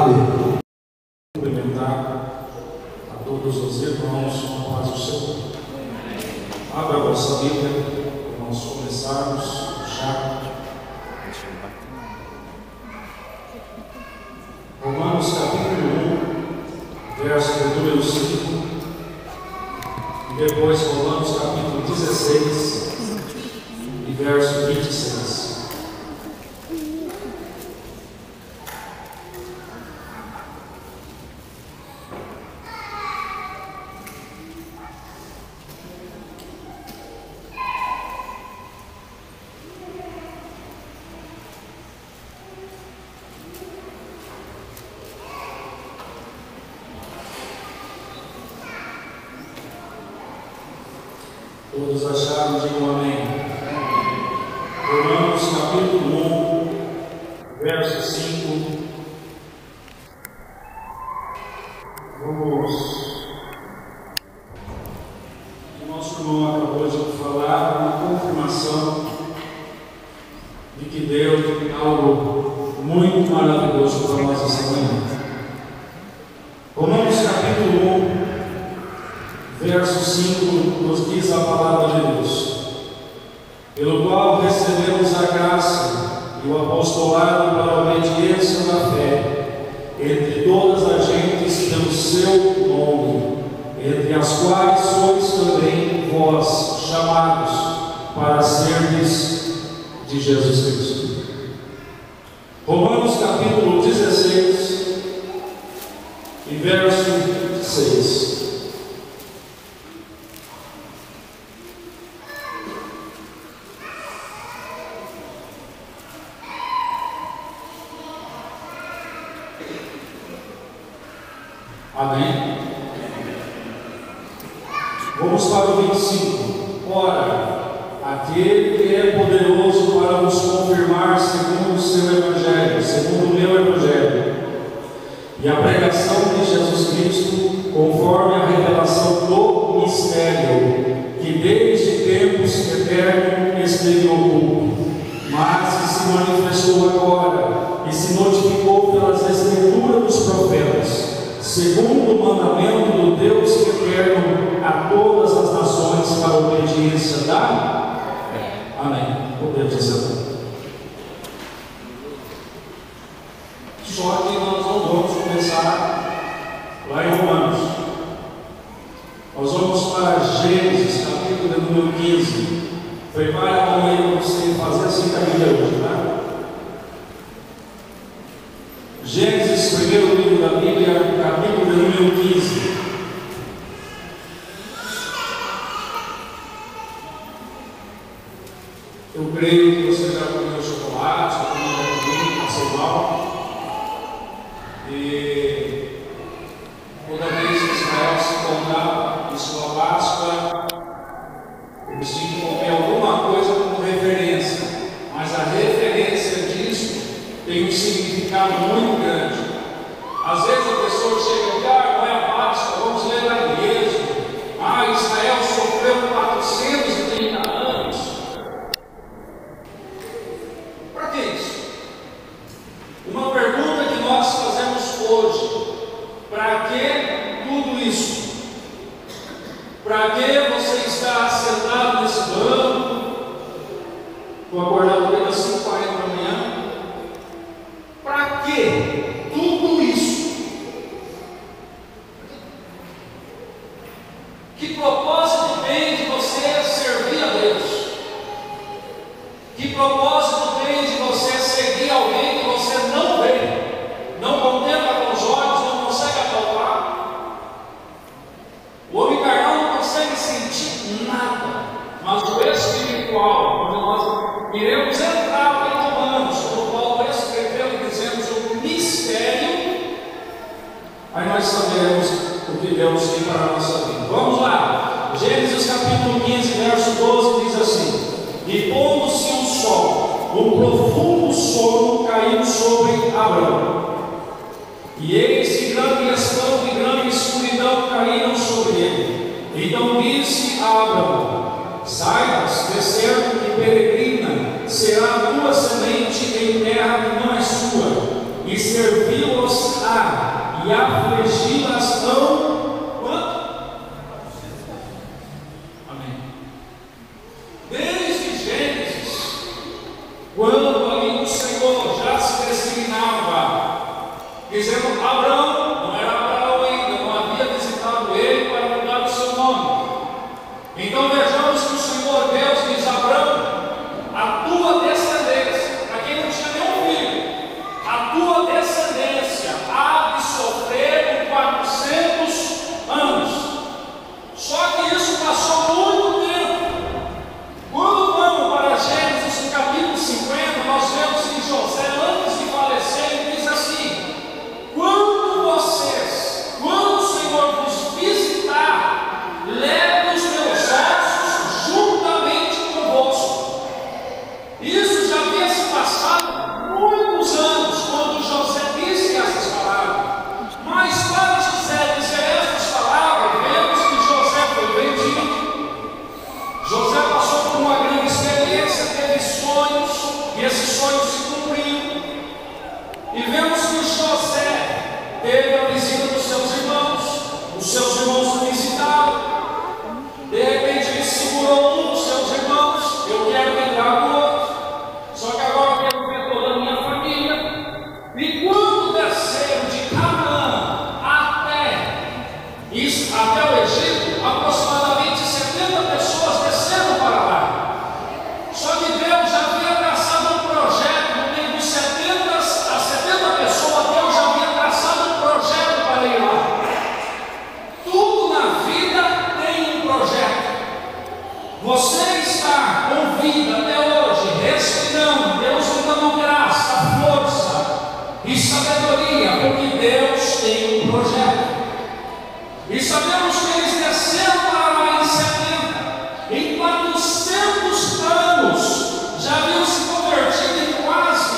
Amém. Cumprimentar a todos os irmãos com a paz do Senhor. Abra a vossa Bíblia para nós começarmos já. Romanos capítulo 1, verso de número 5. E depois Romanos capítulo 16 e verso 26. Todos acharam, digam amém. Romanos capítulo 1, verso 5. O nosso irmão acabou de falar, uma confirmação de que Deus tem algo muito maravilhoso para nós essa manhã. Romanos capítulo 1, verso 5, nos diz a palavra de Deus: pelo qual recebemos a graça e o apostolado para a obediência da fé entre todas as gentes pelo seu nome, entre as quais sois também vós chamados para serdes de Jesus Cristo. Romanos capítulo 16 e verso 6. Amém? Vamos para o 25. Ora, aquele que é poderoso para nos confirmar segundo o seu Evangelho, segundo o meu Evangelho, e a pregação de Jesus Cristo, conforme a revelação do mistério, que desde tempos eternos esteve oculto, mas que se manifestou agora e se notificou pelas escrituras dos profetas, segundo o mandamento do Deus eterno a todas as nações para a obediência da fé. Amém. Podemos dizer. Só que nós não vamos começar lá em Romanos. Nós vamos para Gênesis, capítulo número 15. Prepare a mão aí para você fazer assim a Bíblia hoje, tá? Gênesis, primeiro livro da Bíblia, capítulo número 15. Eu creio que você já comeu chocolate, já comeu comigo, passou mal. E toda vez que Israel se encontrava em sua Páscoa, eles tinham que comer alguma coisa como referência. Mas a referência disso tem um significado muito grande. Às vezes a pessoa chega e diz: não é a Páscoa, vamos ler lá em Êxodo. Israel sofreu 430 anos. Para que isso? Uma pergunta que nós fazemos hoje: para que tudo isso? Para que você está sentado nesse banco? Estou acordado desde as 5h40 da manhã. Para que tudo isso? Que propósito tem de você servir a Deus? Que propósito tem de você seguir alguém que você não vê, não contempla com os olhos, não consegue apalpar? O homem carnal não consegue sentir nada, mas o espiritual, onde nós iremos entrar em Romanos, como Paulo escreveu, dizemos o mistério, aí nós saberemos o que Deus tem para a nossa vida. Vamos lá, Gênesis capítulo 15, verso 12 diz assim: e pondo-se o sol, um profundo sono caiu sobre Abraão, e eis que grande espanto e grande escuridão caíram sobre ele. Então disse a Abraão: saibas, de certo que peregrina será a tua semente em terra que não é sua, e servi-los-á e afligi-las-ão. Quanto? Amém. Desde Gênesis, quando ali o Senhor já se designava, dizendo Abraão, não era Abraão ainda, não havia visitado ele para mudar o seu nome. Então vejamos que o Senhor Deus diz a Abraão: a tua descendência, para quem não tinha nenhum filho, a tua descendência há de sofrer por 400 anos. Só que isso passou muito tempo. Quando vamos para Gênesis, no capítulo 50, nós vemos que José, antes de falecer, ele diz assim: quando o Senhor vos visitar, leve os meus ossos juntamente convosco. Isso já havia se passado muitos anos, quando José disse essas palavras. Mas para José dizer essas palavras, vemos que José foi vendido. José passou por uma grande experiência, teve sonhos, e esses sonhos se cumpriram. E vemos que José teve a visita dos seus irmãos, os seus irmãos o visitaram. De repente ele segurou um dos seus irmãos: eu quero entrar no outro, só que agora eu quero ver toda a minha família. E quando desceram de Canaã até o Egito, aproximadamente 70 pessoas desceram para lá. Só que Deus já havia traçado um projeto no meio dos 70 pessoas. Deus já havia traçado um projeto para ir lá. Tudo na vida tem um projeto. Você está com vida até hoje, respirando. Deus lhe dando graça, força e sabedoria, porque Deus tem um projeto. E sabemos que eles desceram para lá em 70. Em 400 anos já haviam se convertido em quase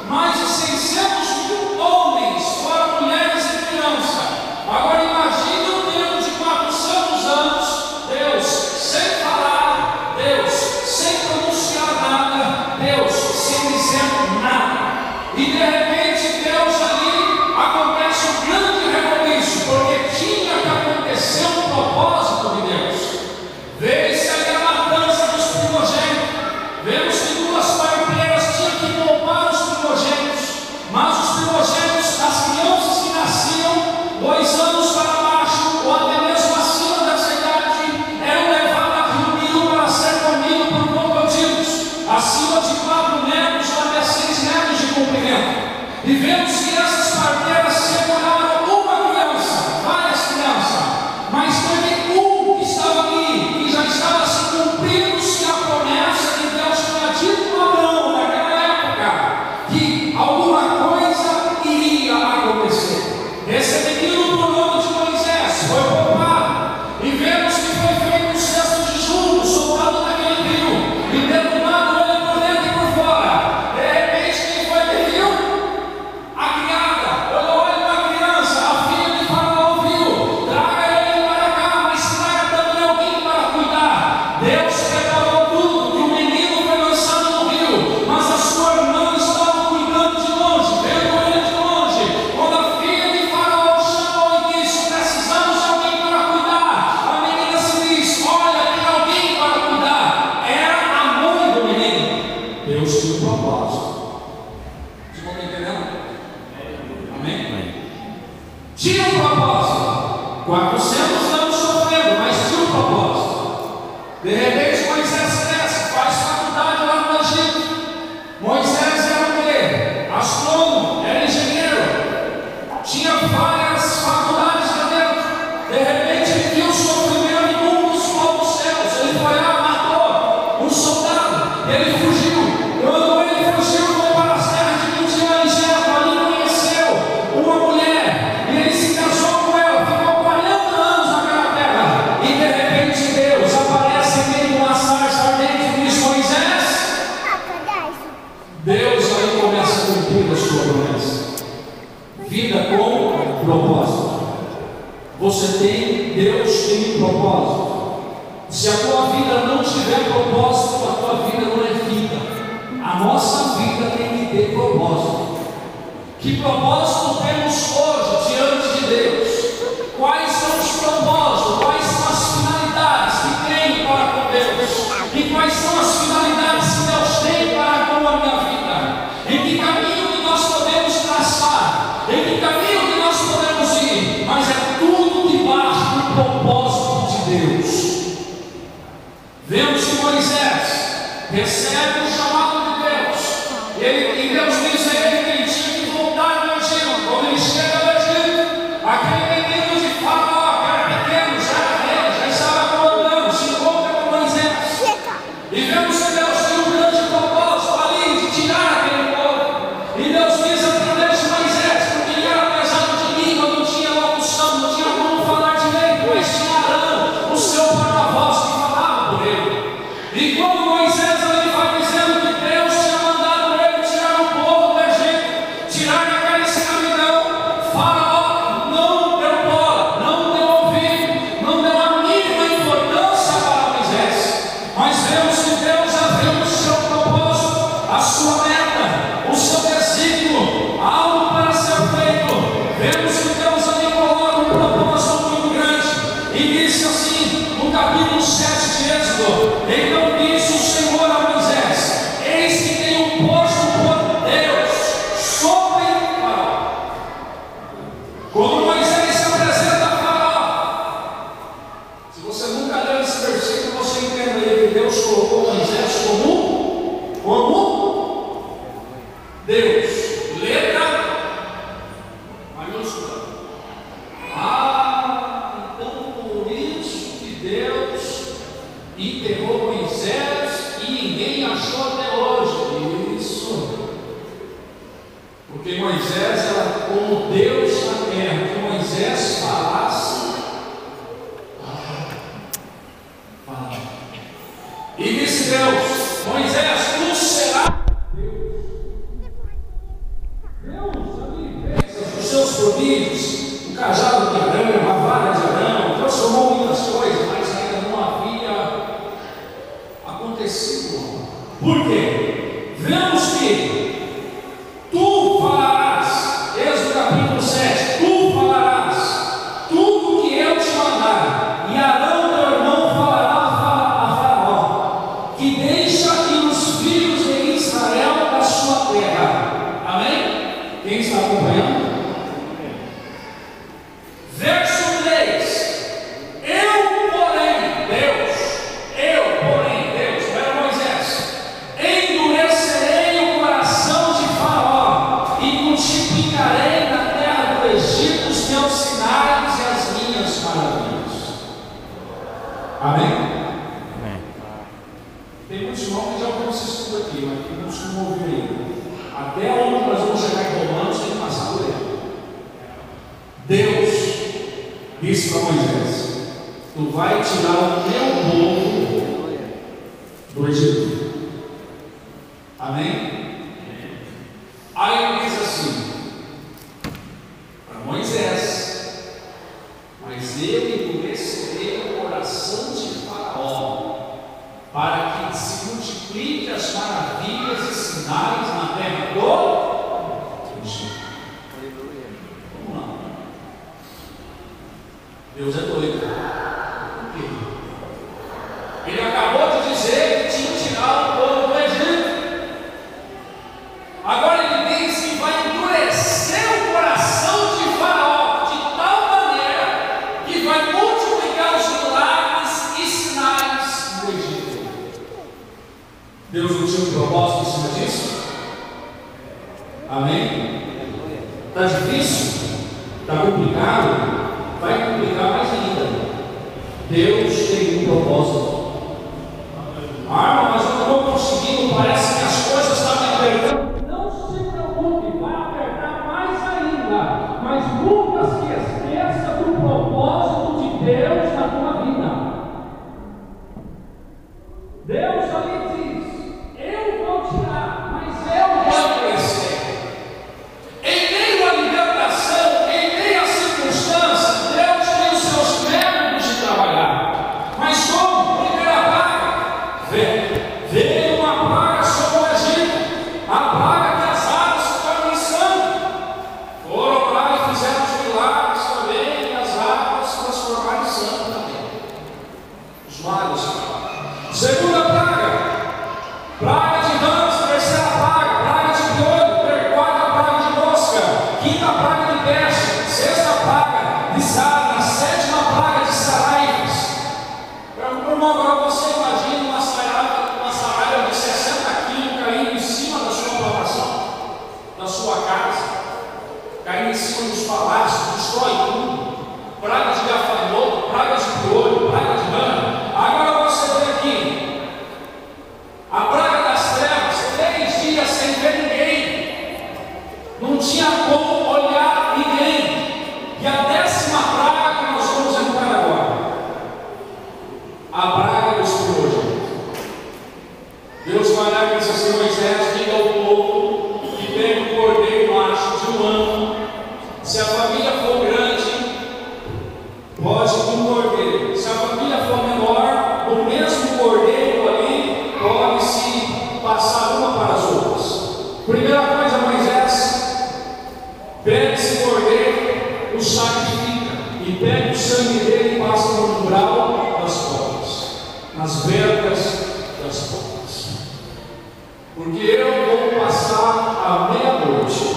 mais de 600 mil homens, fora mulheres e crianças. Agora imagine um tempo de 400 anos, Deus sem falar, Deus sem pronunciar nada, Deus sem dizer nada. E de repente Deus ali acontece um grande reboliço, porque tinha que acontecer um propósito de Deus. Vê-se ali a matança dos primogênitos. Vemos que duas parteiras tinham que poupar os primogênitos, mas os primogênitos, as crianças que nasciam 2 anos para baixo, ou até mesmo acima dessa idade, eram levadas no rio para ser comidos por crocodilos, acima de 4 metros ou até 6 metros de comprimento. E vemos que essas parteiras seguraram uma criança, várias crianças, mas teve um que estava ali, que já estava se cumprindo-se a promessa que Deus tinha dito a Abraão naquela época, que alguma coisa iria acontecer. Esse menino, por nome de Moisés, foi poupado, e vemos que foi feito um cesto de juros soltado naquele rio, e derrubado ele por dentro e por fora. De repente, quem foi que viu? A criada olhou para a criança, a filha de Faraó viu: traga ele para cá, mas traga também alguém para cuidar. Deus preparou tudo, que o menino foi lançado no rio, mas a sua irmã estava cuidando de longe, vendo ele de longe. Quando a filha de Faraó chamou e disse: precisamos de alguém para cuidar, a menina se diz: olha, tem alguém para cuidar. Era a mãe do menino. Deus tinha um propósito. Vocês estão entendendo? Amém? Tinha um propósito. 400 anos sofrendo, mas tinha um propósito. De repente Moisés cresce, faz faculdade lá no Egito. Moisés era o quê? Astrônomo, era engenheiro, tinha várias faculdades lá dentro. De repente ele viu o sofrimento em um dos povos céus. Ele foi lá, matou um soldado, ele fugiu. Quando ele fugiu, foi para as terras de Midian e Jefté, ali conheceu uma mulher, e ele se casou com ela, ficou 40 anos naquela terra, e de repente Deus aparece em meio de uma sarça ardente e diz: Moisés. Deus aí começa a cumprir a sua promessa. Vida com propósito. Você tem, Deus tem um propósito. Se a tua vida não tiver propósito, a tua vida não é vida. A nossa vida tem que ter propósito. Que propósito temos hoje diante de Deus? Quais são os propósitos? Quais são as finalidades que tem para com Deus? E quais são as finalidades que Deus tem para com a minha vida? Em que caminho que nós podemos traçar? Em que caminho que nós podemos ir? Mas é tudo debaixo do propósito de Deus. Vemos que Moisés recebe o chamado de Deus. E Deus diz a ele que ele tinha que voltar no Egito. Quando ele chega no Egito, aquele menino de Faraó, que era pequeno, já era rei, já estava comandando, se encontra com Moisés. E vemos que Deus tem um grande propósito ali de tirar aquele povo. E Deus diz através de Moisés, porque ele era pesado de língua, não tinha locução, não tinha como falar direito, mas tinha Arão, o seu porta-voz, que falava por ele. E quando Moisés ali vai dizendo que Deus tinha mandado ele tirar o povo do Egito, tirar daquela escravidão, Faraó não deu bola, não deu ouvido, não deu a mínima importância para Moisés. Mas vemos que Deus abriu o seu propósito, a sua meta, o seu desígnio, algo para ser feito. Vemos que Deus ali coloca um propósito muito grande. E disse assim, no capítulo 7 de Êxodo: então disse o Senhor a Moisés: eis que tenho posto por Deus sobre Faraó. Quando Moisés se apresenta a Faraó, se você nunca leu esse versículo, você entende aí que Deus colocou Moisés como Deus. Letra maiúscula. Então por isso que Deus enterrou Moisés e ninguém achou até hoje. Isso. Porque Moisés era como Deus na terra. Que Moisés falasse. E disse Deus: Moisés, tu serás Deus. Deus ali fez os seus prodígios, o cajado de Arão, a vara de Arão, transformou muitas coisas, mas ainda não havia acontecido. Por quê? Vemos que tu falarás, Êxodo capítulo 7, tu falarás tudo que eu te mandar, e Arão teu irmão falará a Faraó, que deixa ir os filhos de Israel da sua terra. Amém? Quem está acompanhando? Verso 3: eu, porém, Deus, não era Moisés, endurecerei o coração de Faraó e multiplicarei na terra do Egito os meus sinais e as minhas maravilhas. Amém? Tem muitos irmãos que já ouviram esse estudo aqui, mas que não costumam ouvir ainda. Até onde nós vamos chegar em Romanos, tem que passar por ele. Deus disse para Moisés: tu vai tirar o meu povo do Egito. Amém? Aí ele diz assim para Moisés: mas eu endurecerei o coração de Faraó, para que se multiplique as maravilhas e sinais na terra do Egito. Vamos lá. Deus é doido. Por quê? Ele acabou de dizer que tinha que tirar o povo do Egito. Agora ele diz que vai endurecer o coração de Faraó de tal maneira que vai multiplicar os milagres e sinais do Egito. Deus não tinha um propósito em cima disso? Amém? Está difícil? Está complicado? Vai complicar mais ainda. Deus tem um propósito. Mas eu não estou conseguindo, parece que as coisas estão me apertando. Não se preocupe, vai apertar mais ainda. Mas nunca se esqueça do propósito de Deus na tua vida. Deus ali diz: eu vou tirar, mas eu vou crescer. Em meio à libertação, em meio à circunstância, Deus tem os seus métodos de trabalhar. Mas como? Primeira praga. Veio uma praga sobre o Egito, a praga que as águas ficaram em sangue. peste, sexta praga de sarna, sétima praga de saraivas. Meu irmão, agora você imagina uma saraiva de 60 quilos caindo em cima da sua plantação, da sua casa, caindo em cima dos palácios, destrói tudo. Praga de gafanhoto, praga de piolho, praga de rã. Agora você vê aqui a praga das trevas, 3 dias sem ver ninguém, não tinha como olhar ninguém. E a 10ª praga que nós vamos entrar agora, a praga dos piolhos. Deus vai lá e diz assim: Moisés, diga ao povo que pegue um cordeiro macho de 1 ano, se a família for grande, pode um cordeiro. Se a família for menor, o mesmo cordeiro ali pode-se passar uma para as outras. Primeira coisa, Moisés, pega esse cordeiro, o sacrifica, e pega o sangue dele e passa no umbral das portas, nas vergas das portas. Porque eu vou passar à meia-noite,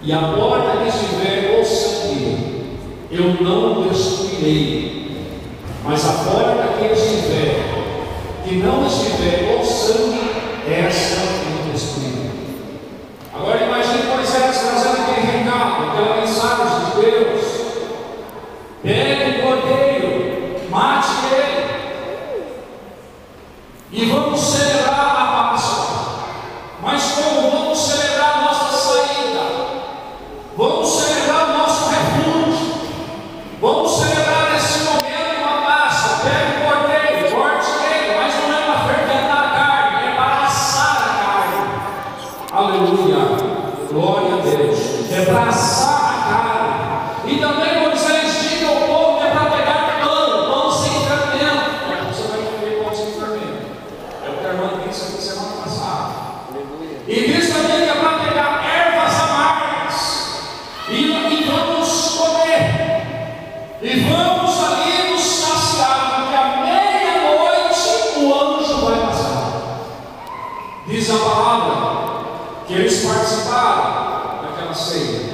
e a porta que estiver com sangue eu não destruirei, mas a porta que estiver, que não estiver com sangue, essa eu destruirei. Agora imagine Moisés trazendo aquele recado, aquela mensagem de Deus: pegue o cordeiro, mate ele, e vamos celebrar a Páscoa. Mas como vamos celebrar a nossa saída? Vamos celebrar o nosso refúgio. Vamos celebrar nesse momento uma Páscoa. Pegue o cordeiro, corte ele, mas não é para fermentar a carne, é para assar a carne. Aleluia, glória a Deus. É para assar a carne. E também Moisés diz ao povo que é para pegar pão sem fermento. Você vai comer pão sem fermento. É o que a irmã disse aqui semana passada. E diz também que é para pegar ervas amargas. E vamos comer. E vamos ali nos saciar, porque à meia-noite o anjo vai passar. Diz a palavra que eles participaram daquela ceia.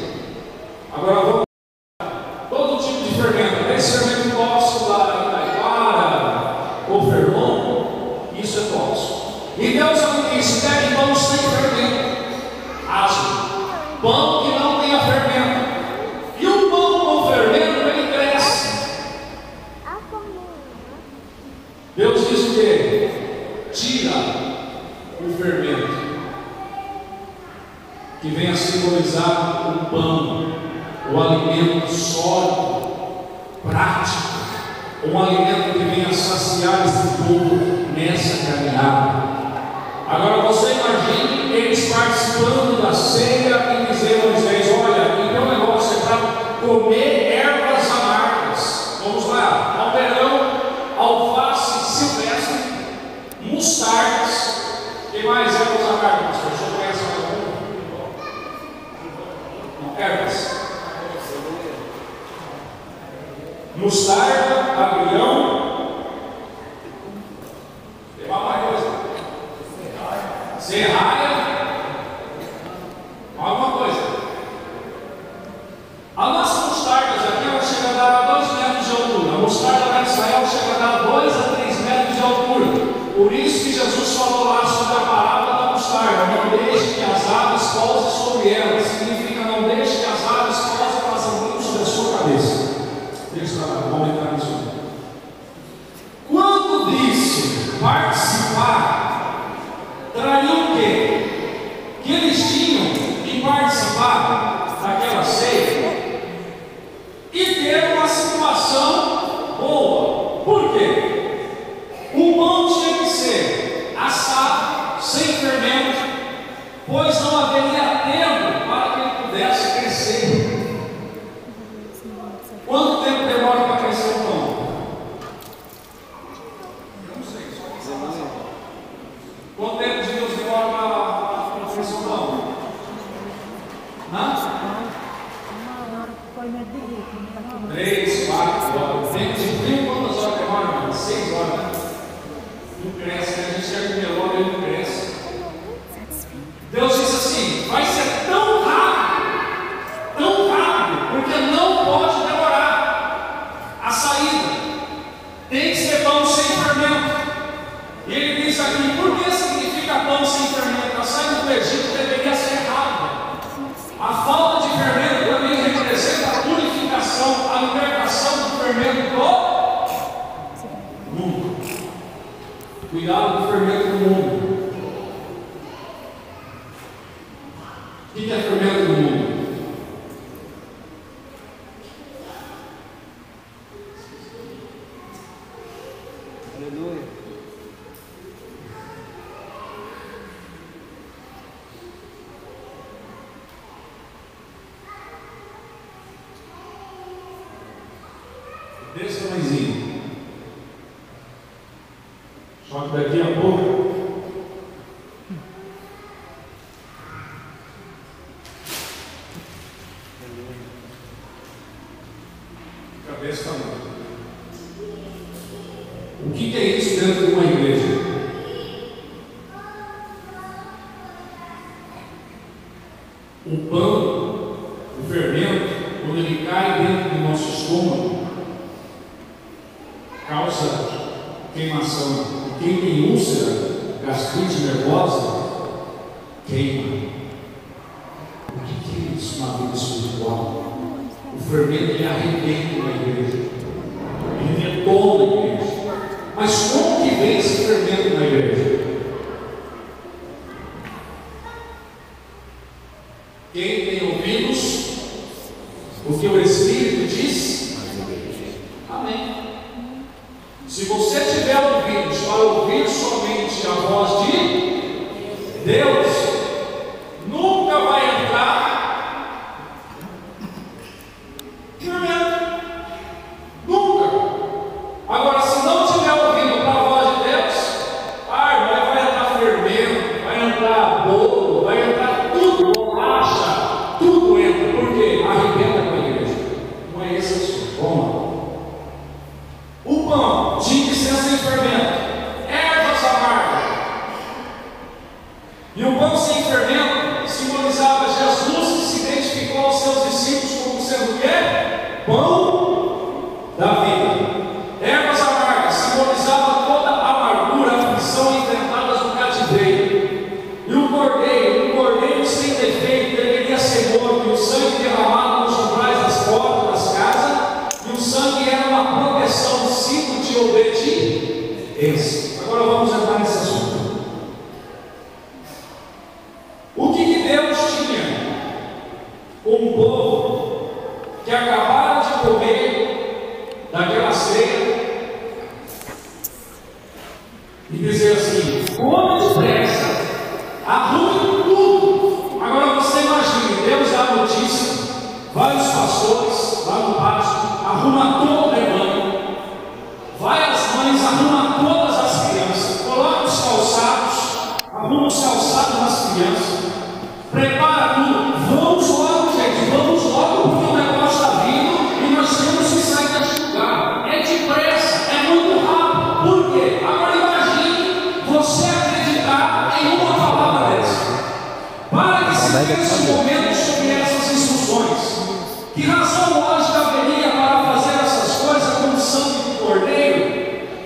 Agora vamos todo tipo de fermento, esse fermento tóxico da Itaquara ou Fermon, isso é tóxico. E Deus não disse: pegue pão sem fermento, ácido, pão que não tenha fermento. E o pão com fermento ele cresce. Deus diz o quê? Tira o fermento, que vem a simbolizar o pão, o alimento sólido, prático, um alimento que venha saciar esse povo nessa caminhada. Agora você imagine eles participando da ceia e dizer a Moisés: olha, então o negócio é para comer ervas amargas. Vamos lá: almeirão, alface silvestre, mostardas. Que mais ervas amargas? O senhor conhece alguma? Ervas. Mostarda, agrião. Tem mais coisa. Serraia. Alguma coisa. As nossas mostardas aqui, ela chega a dar 2 metros de altura. A mostarda lá em Israel chega a dar 2 a 3 metros de altura. Por isso que Jesus falou lá sobre a parábola da mostarda: não deixe que as aves pousem sobre ela. Significa: não deixe que as aves pousem passarinhos sobre a sua cabeça. Deixa eu aumentar isso. Quando disse participar, traria o quê? Que eles tinham que participar daquela ceia e ter uma situação boa. Por quê? O pão tinha que ser assado, sem fermento, pois não haveria tempo para que ele pudesse crescer. Quanto tempo demora para crescer o pão? Eu não sei, só que você não. Quanto tempo de Deus demora para crescer o pão? Hã? 3, 4 horas. Tem de frio, quantas horas demora? 6 horas. Não cresce, né? A gente quer comer logo, ele não cresce. Deus disse assim: vai ser tão rápido Cuidado com o fermento do mundo. O que é fermento do mundo? Aleluia. Desse tamanhozinho. Só que daqui a pouco fica desse tamanho. O que é isso dentro de uma igreja? O pão, o fermento, quando ele cai dentro do nosso estômago, causa queimação. E quem tem úlcera, gastrite nervosa, queima. O que é isso na vida espiritual? O fermento ele arrebenta na igreja, ele detona a igreja. Mas como que vem esse fermento na igreja? Quem tem ouvidos, o que o Espírito diz? Amém. Se você tiver ouvidos para ouvir somente a voz de Deus, nunca vai entrar fermento. Nunca. Agora, se não tiver ouvido para a voz de Deus, vai entrar fermento, vai entrar bolo, vai entrar tudo, bolacha, tudo entra. Por quê? Arrebenta com a igreja. Não é esse assunto. Vamos lá. O pão tinha que ser sem fermento, ervas amargas. E o pão sem fermento simbolizava Jesus, que se identificou aos seus discípulos como sendo o quê? Pão da vida. Ervas amargas simbolizavam toda a amargura, a aflição enfrentadas no cativeiro. E o cordeiro sem defeito, deveria ser morto, e o sangue derramado nos umbrais das portas das casas, e o sangue era uma proteção, um símbolo de obediência. Agora vamos entrar nesse assunto. O que Deus tinha com um povo que acabaram de comer daquela ceia e dizer assim: come depressa, arrume tudo. Agora você imagine, Deus dá a notícia, vários pastores lá no pátio, arruma todo o rebanho, vai às mães, arruma todas as crianças, coloca os calçados, arruma os calçados nas crianças, prepara tudo. Vamos logo, gente, vamos logo, porque o negócio está vindo e nós temos que sair deste lugar. É depressa, é muito rápido. Por quê? Agora imagine você acreditar em uma palavra dessa. Para que se tenha esse momento sobre essas instruções. Que razão lógica haveria para fazer essas coisas com o sangue do cordeiro?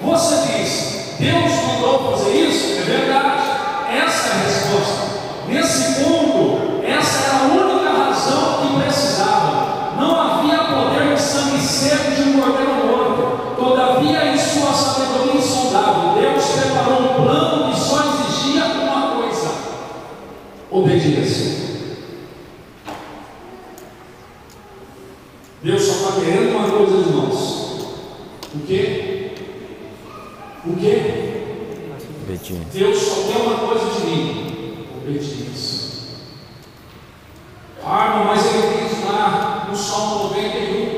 Você diz: Deus mandou fazer isso? É verdade. Essa é a resposta. Nesse ponto, essa era a única razão que precisava. Não havia poder no sangue seco de um cordeiro morto. Todavia, em sua sabedoria insondável, Deus preparou um plano que só exigia uma coisa: obediência. Deus só está querendo uma coisa de nós. O quê? O quê? Obediência. Deus só quer uma coisa de mim: obediência. Mas ele diz lá no Salmo 91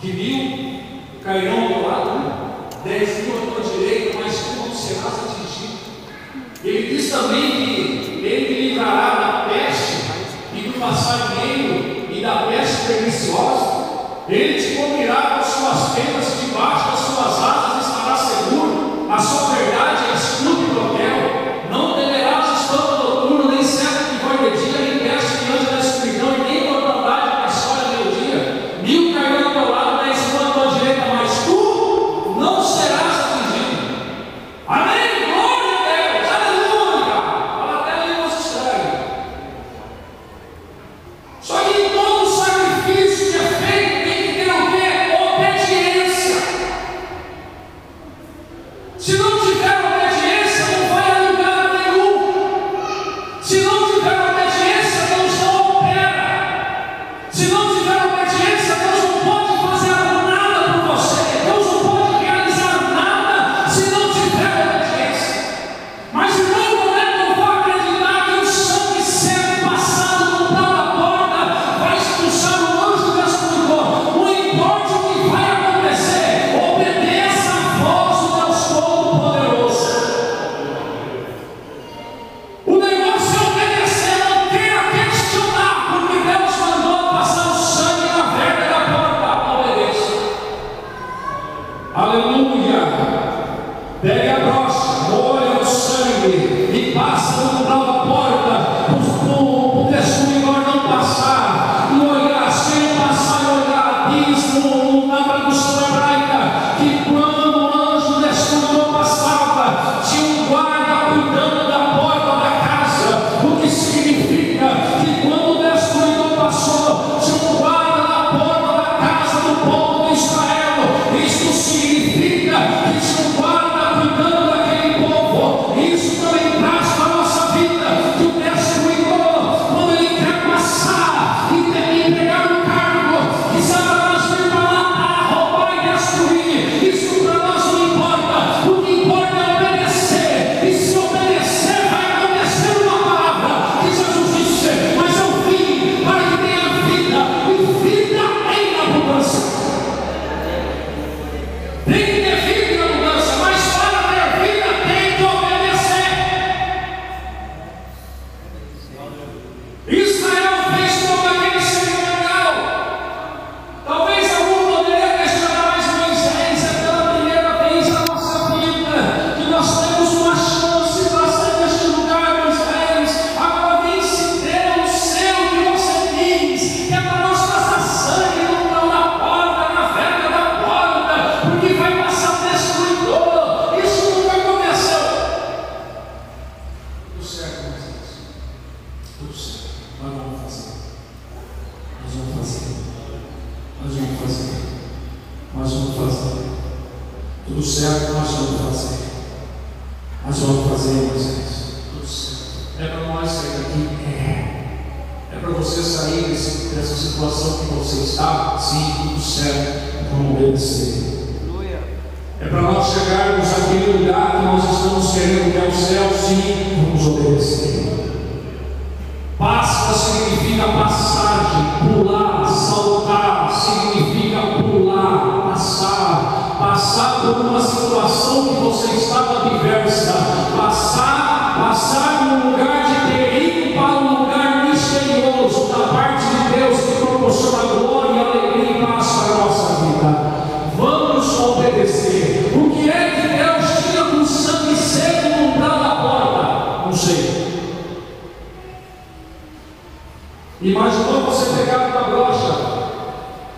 que 1.000 cairão ao teu lado, 10.000 à tua direita, mas tu não serás atingido. Ele diz também que ele te livrará da peste e do passarinheiro e da peste perniciosa. Ele te cobrirá com suas penas, debaixo das suas asas estará seguro. A sua verdade é escudo e broquel. Não temerás espanto noturno, nem seta que vai de dia, nem peste que anda na escuridão, e nem mortandade que assola meio-dia. 1.000 cairão ao teu lado, 10.000 à tua direita, mas tu não serás atingido. Amém? Glória a Deus! Aleluia! Fala até línguas estranhas. Só que em todo sacrifício que é feito, tem que ter o quê? Obediência. Nós vamos fazer. Nós vamos fazer. Nós vamos fazer. Tudo certo, nós vamos fazer. Nós vamos fazer, Moisés. Tudo certo. É para nós sair daqui? É para você sair dessa situação que você está? Sim, tudo certo. Vamos obedecer. É para nós chegarmos àquele lugar que nós estamos querendo, que é o céu. Sim, vamos obedecer. Passa significa passagem, pular, saltar, significa pular, passar por uma situação que você estava adversa, passar num lugar de perigo para um lugar misterioso da parte de Deus que proporciona glória, alegria e paz para a nossa vida. Vamos obedecer. O que é que Deus tinha com sangue seco no umbral da porta? Não sei. Imaginou você pegar uma brocha?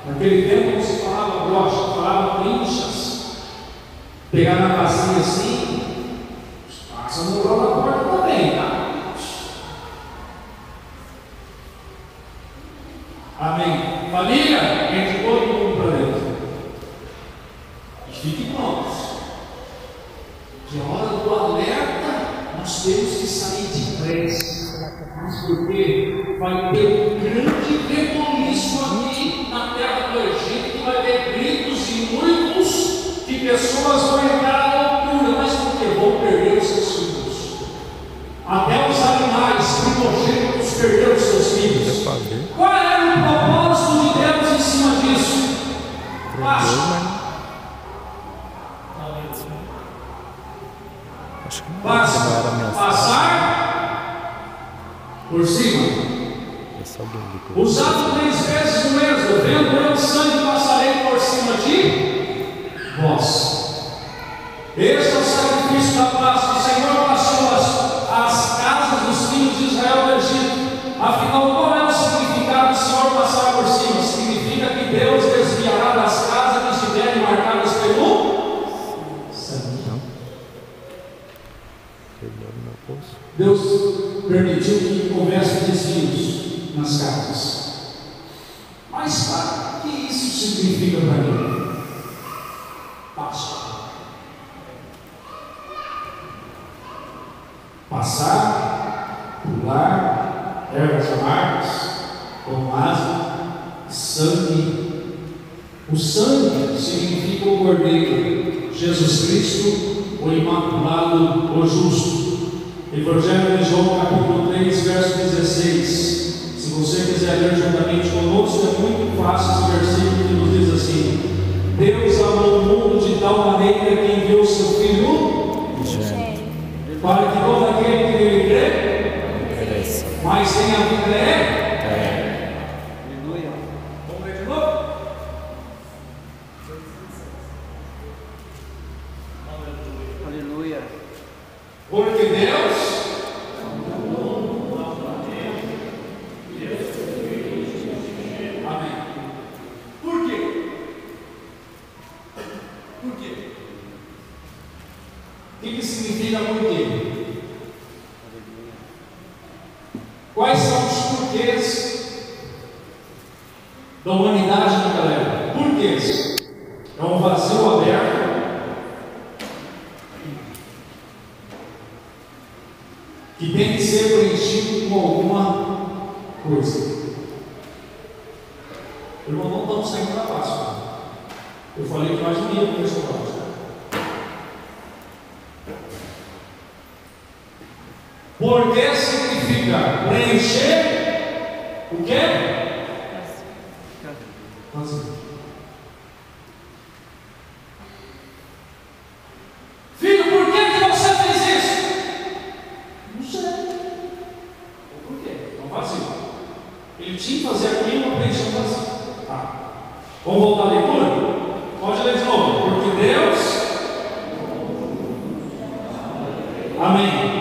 Naquele tempo não se falava brocha, falava trinchas. Pegar na bacia assim, passa no umbral da porta também, tá? Amém. Família, entre todo mundo para dentro. E fiquem prontos. Que a hora do alerta, nós temos que sair depressa. Mas porque vai ter um grande reboliço aqui na terra do Egito, que vai ter gritos e muitos, que pessoas vão entrar à loucura, mas porque vão perder os seus filhos. Até os animais primogênitos perderam os seus filhos. Qual era o propósito de Deus em cima disso? Passar por cima. Usado 3 vezes no Êxodo, vendo eu sangue passarei por cima de vós. Este é o sacrifício da paz que o Senhor passou as casas dos filhos de Israel do Egito. Afinal, qual é o significado do Senhor passar por cima? Significa que Deus desviará das casas que estiverem marcadas pelo sangue. Deus permitiu que houvesse desvios nas casas. Mas para que isso significa para mim? Passar, pular, ervas amargas, pomada, sangue. O sangue significa o Cordeiro, Jesus Cristo, o Imaculado, o Justo. Evangelho de João, capítulo 3, verso 16. Se você quiser ler juntamente conosco, é muito fácil esse versículo que nos diz assim: Deus amou o mundo de tal maneira que enviou o seu Filho para que todo aquele que nele crê, mas tenha a vida Aleluia. Vamos ler de novo? Aleluia. Porque Deus significa por quê? Quais são os porquês da humanidade naquela época? Porquês? É um vazio aberto que tem que ser preenchido com alguma coisa. Irmão, não estamos saindo da Páscoa. Eu falei que mais um dia com essa Páscoa. Porque significa preencher o quê? Vazio. Filho, por que você fez isso? Não sei. Por quê? É um vazio. Ele tinha que fazer aquilo para preencher um vazio. Tá. Vamos voltar à leitura? Pode ler de novo. Porque Deus. Amém.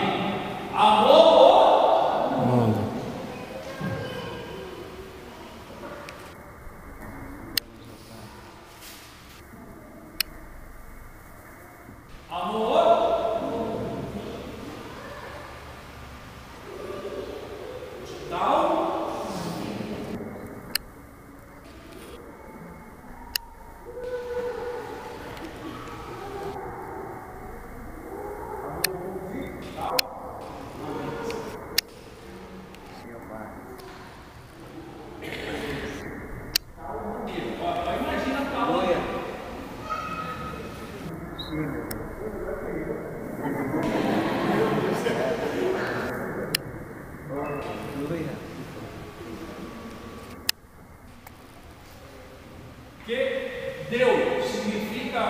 Deu significa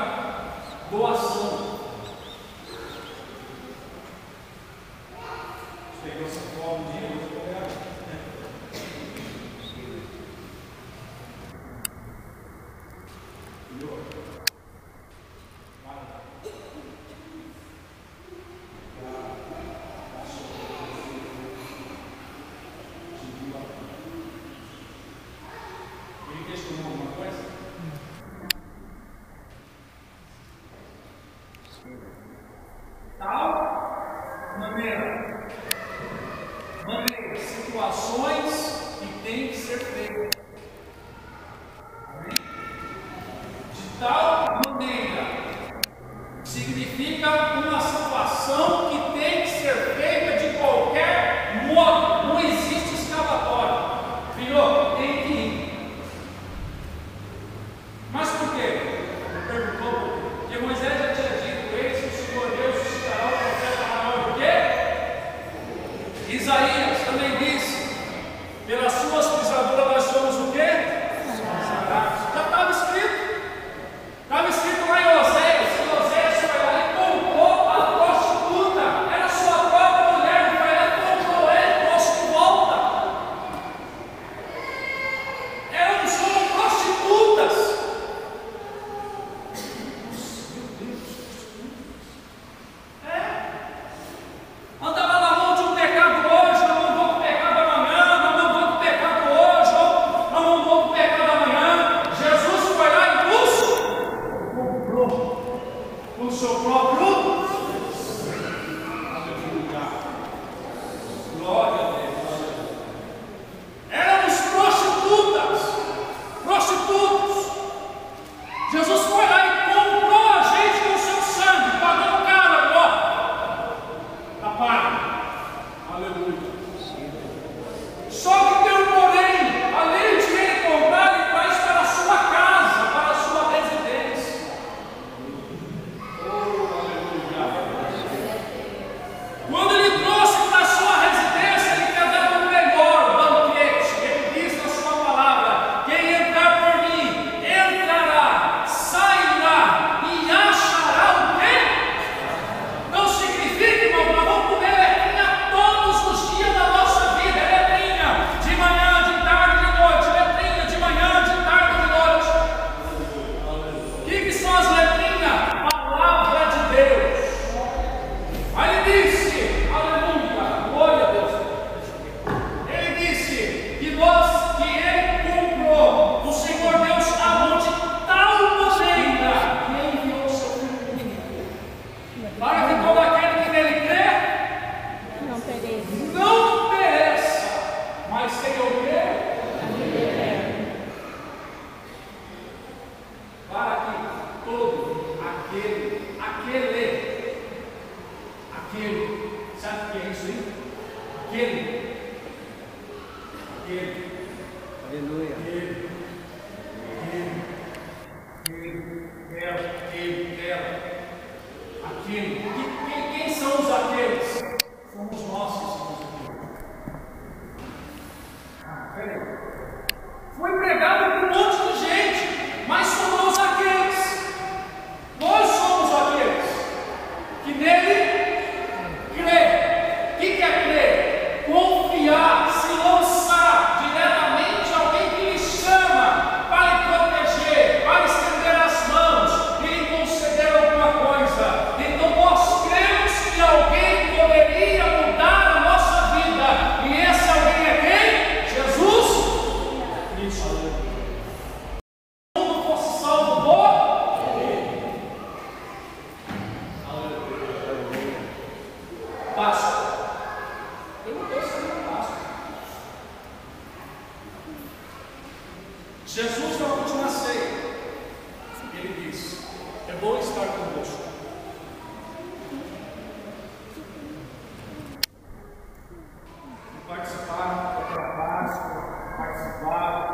doação. Pegou essa forma um dia, hoje eu quero. Ele questionou alguma coisa? Tal maneira, situações que têm que ser feitas. De tal maneira significa uma situação que tem que ser feita de qualquer modo, não existe escapatória. Filho, tem que ir. Mas por quê? Ele perguntou, porque Moisés já tinha dito: eis que o Senhor Deus suscitará o profeta maior do quê? Isaías também disse: pelas suas pisaduras nós somos o quê? Já estava escrito. Estava escrito lá em Oséias, que Oséias foi lá e comprou a prostituta. Era sua própria mulher, foi lá e comprou ela e trouxe de volta. Eram só prostitutas. Andava na mão de um pecado hoje, na mão do pecado amanhã, na mão do pecado hoje, na mão do pecado amanhã. Jesus foi lá e comprou com o seu próprio. Aleluia. Glória a Deus. Éramos prostitutos. Jesus foi lá e comprou a gente com o seu sangue, pagando caro agora. Está pago. Aleluia. Só que tem um porém: além de ele comprar, ele traz para a sua casa, para a sua residência. Oh, aleluia. Quando ele trouxe para a sua residência, ele quer dar o melhor banquete. Ele diz na sua palavra: quem entrar por mim, entrará, sairá e achará o quê? Não significa, irmão, nós vamos comer letrinha todos os dias da nossa vida. É letrinha de manhã, de tarde, de noite. Letrinha de manhã, de tarde, de noite. O que são as letrinhas? Palavra de Deus. Aí ele disse, aleluia, glória a Deus. Ele disse que ele comprou o Senhor Deus amou de tal maneira que enviou o seu filho, para que todo aquele que nele crê não pereça, mas tenha o quê? Para que todo aquele, sabe o que é isso aí? Aquele, Aleluia. Quem são os aqueles? Somos nós que somos aqueles. Peraí. Foi pregado para um monte de gente, mas somos os aqueles. Nós somos aqueles que nele crê. O que é crer? Confiar, se lançar diretamente a alguém que lhe chama para lhe proteger, para estender as mãos e lhe conceder alguma coisa. Então nós cremos que alguém poderia mudar a nossa vida, e esse alguém é quem? Jesus Cristo. Se o mundo fosse salvo por Páscoa. Eu não estou sendo Páscoa. Jesus, na última ceia, ele disse: é bom estar convosco. E participaram daquela Páscoa, participaram,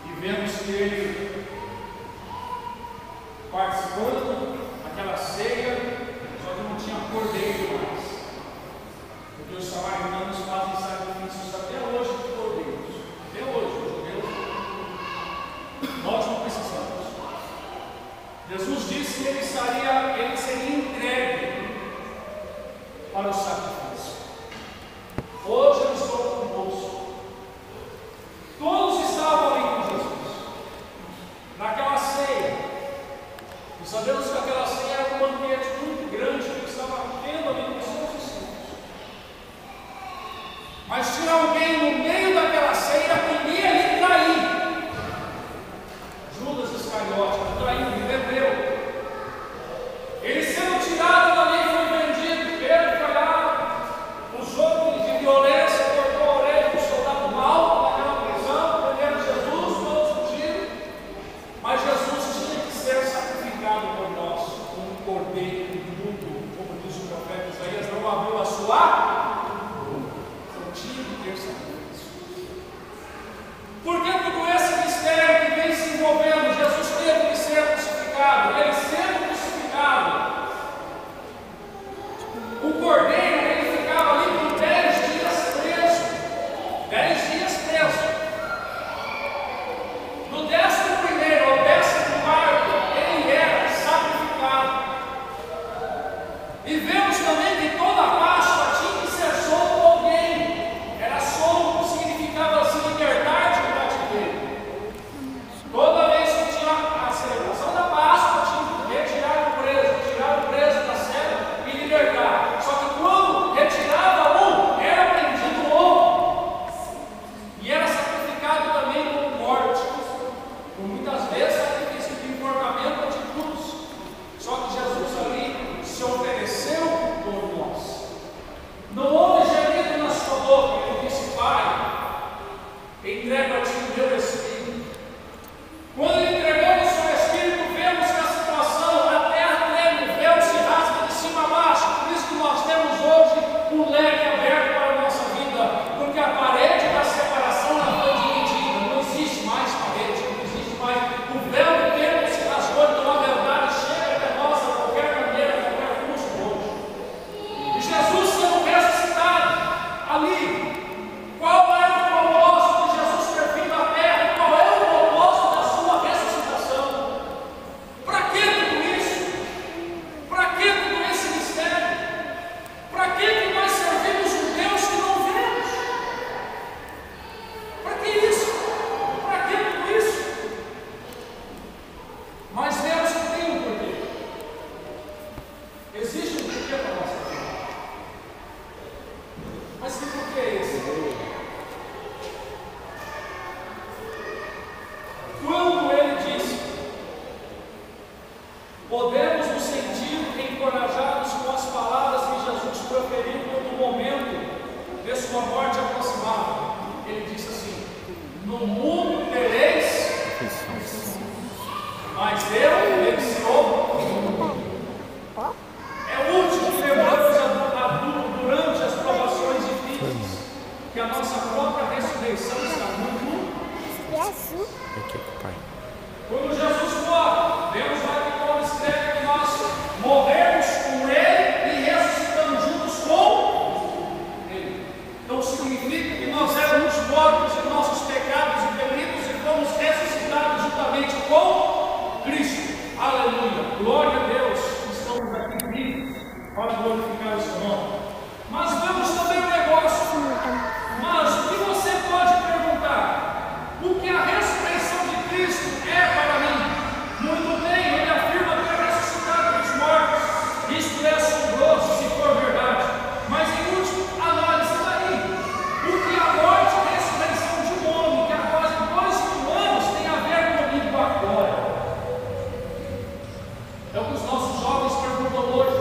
e vemos que ele, participando daquela ceia, só que não tinha cordeiro mais. Porque os samaritanos fazem sacrifícios até hoje de cordeiros. Até hoje, os judeus. Nós não entrego a ti o meu Espírito. Quando ele entregou o seu Espírito, vemos que a situação, a terra treme, o véu se rasga de cima a baixo. Por isso que nós temos hoje um leque aberto para a nossa vida, porque a parede da separação ela foi dividida, não existe mais parede, não existe mais. O véu do templo se rasgou, então a verdade chega até nós de qualquer maneira, a qualquer custo hoje. E Jesus sendo ressuscitado ali, qual era o propósito de Jesus ter vindo à terra? Qual é o propósito da sua ressuscitação? Para que tudo isso? Para que todo esse mistério? Para que nós servimos um Deus que não vemos? Para que isso? Para que tudo isso? Mas Deus tem um porquê. Existe um porquê para a nossa vida. Mas que porquê é esse? Quando ele disse, podemos nos sentir encorajados com as palavras que Jesus proferiu quando o momento de sua morte aproximava. Ele disse assim: no mundo tereis, mas eu venceu. É o último que lembramos durante as provações difíceis, que a nossa própria ressurreição está muito. Quando Jesus morre, vemos lá que Paulo escreve que nós morremos com Ele e ressuscitamos juntos com Ele. Então significa que nós éramos mortos em nossos pecados e delitos e fomos ressuscitados juntamente com Cristo. Aleluia! Glória a Deus! Estamos aqui vivos para glorificar o seu nome. Mas vemos também um negócio. Mas o que você pode perguntar? O que a ressurreição de Cristo é para mim? Muito bem, ele afirma que é ressuscitado dos mortos. Isto é assombroso, se for verdade. Mas em última análise daí, o que a morte e a ressurreição de um homem que há quase 2.000 anos tem a ver comigo agora? É o que os nossos jovens perguntam hoje.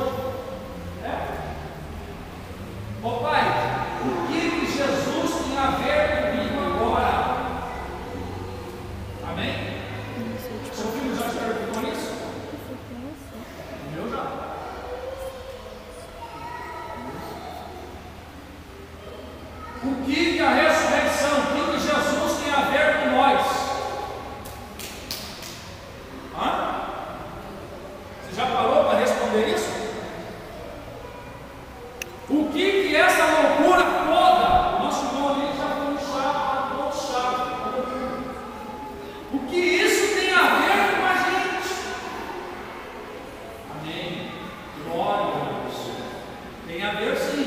Ô pai, o que Jesus tem a ver comigo agora? Amém? Seu filho já te perguntou isso? O meu já. O que a ressurreição, o que Jesus tem a ver com nós? Você já parou para responder isso? O que essa loucura toda, o nosso irmão ali já foi um chato, o que isso tem a ver com a gente? Amém. Glória a Deus. Tem a ver sim.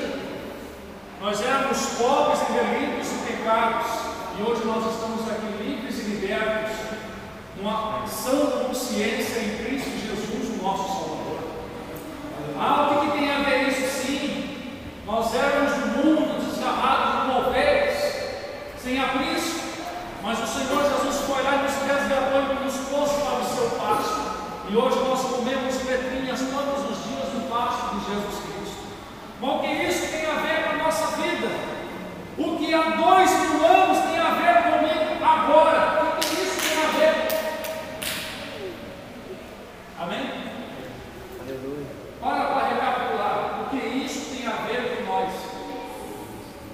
Nós éramos pobres em delitos e pecados, e hoje nós estamos aqui livres e libertos, numa sã consciência em Cristo Jesus, o nosso Salvador. O que tem a ver isso sim? Nós éramos do mundo, desgarrados como ovelhas, sem aprisco, mas o Senhor Jesus foi lá e nos resgatou e nos pôs para o seu pasto. E hoje nós comemos letrinhas todos os dias no pasto de Jesus Cristo. Mas o que isso tem a ver com a nossa vida? O que há 2.000 anos tem a ver comigo agora? O que isso tem a ver? Amém? Aleluia. Para recapitular, o que isso tem a ver com nós?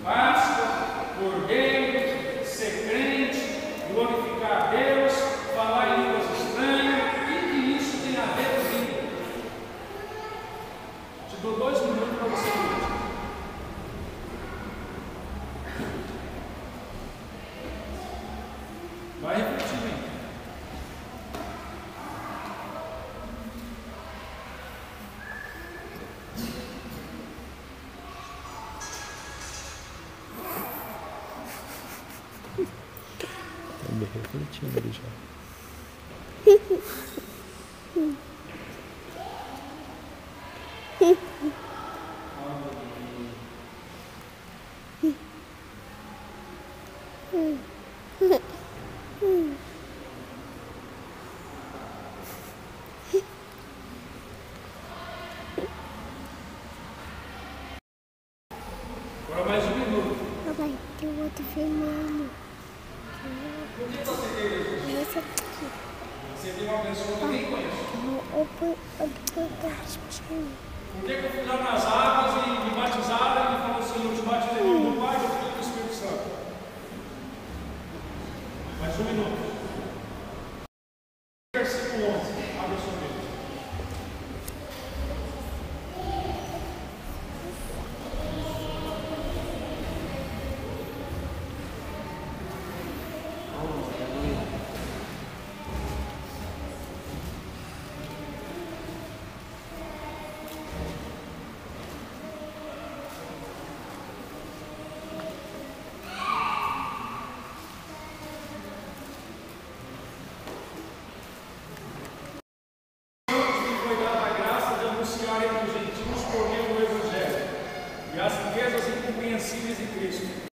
Páscoa, Cordeiro, ser crente, glorificar a Deus, falar em línguas estranhas. O que isso tem a ver comigo? Te dou 2 minutos para você ver. Vai refletir, hein? Também refletindo ali já. Agora mais 1 minuto. Papai, tem outro filmando. Por que você tem Jesus? Você tem uma pessoa que ninguém conhece. Por que eu fui lá nas águas e me batizaram e me falou assim, eu te batizei em nome do Pai, do Filho e do Espírito Santo? Mais um minuto. Versículo 11. Abre a sua Bíblia. Entre os gentios por meio do Evangelho e as riquezas incompreensíveis de Cristo,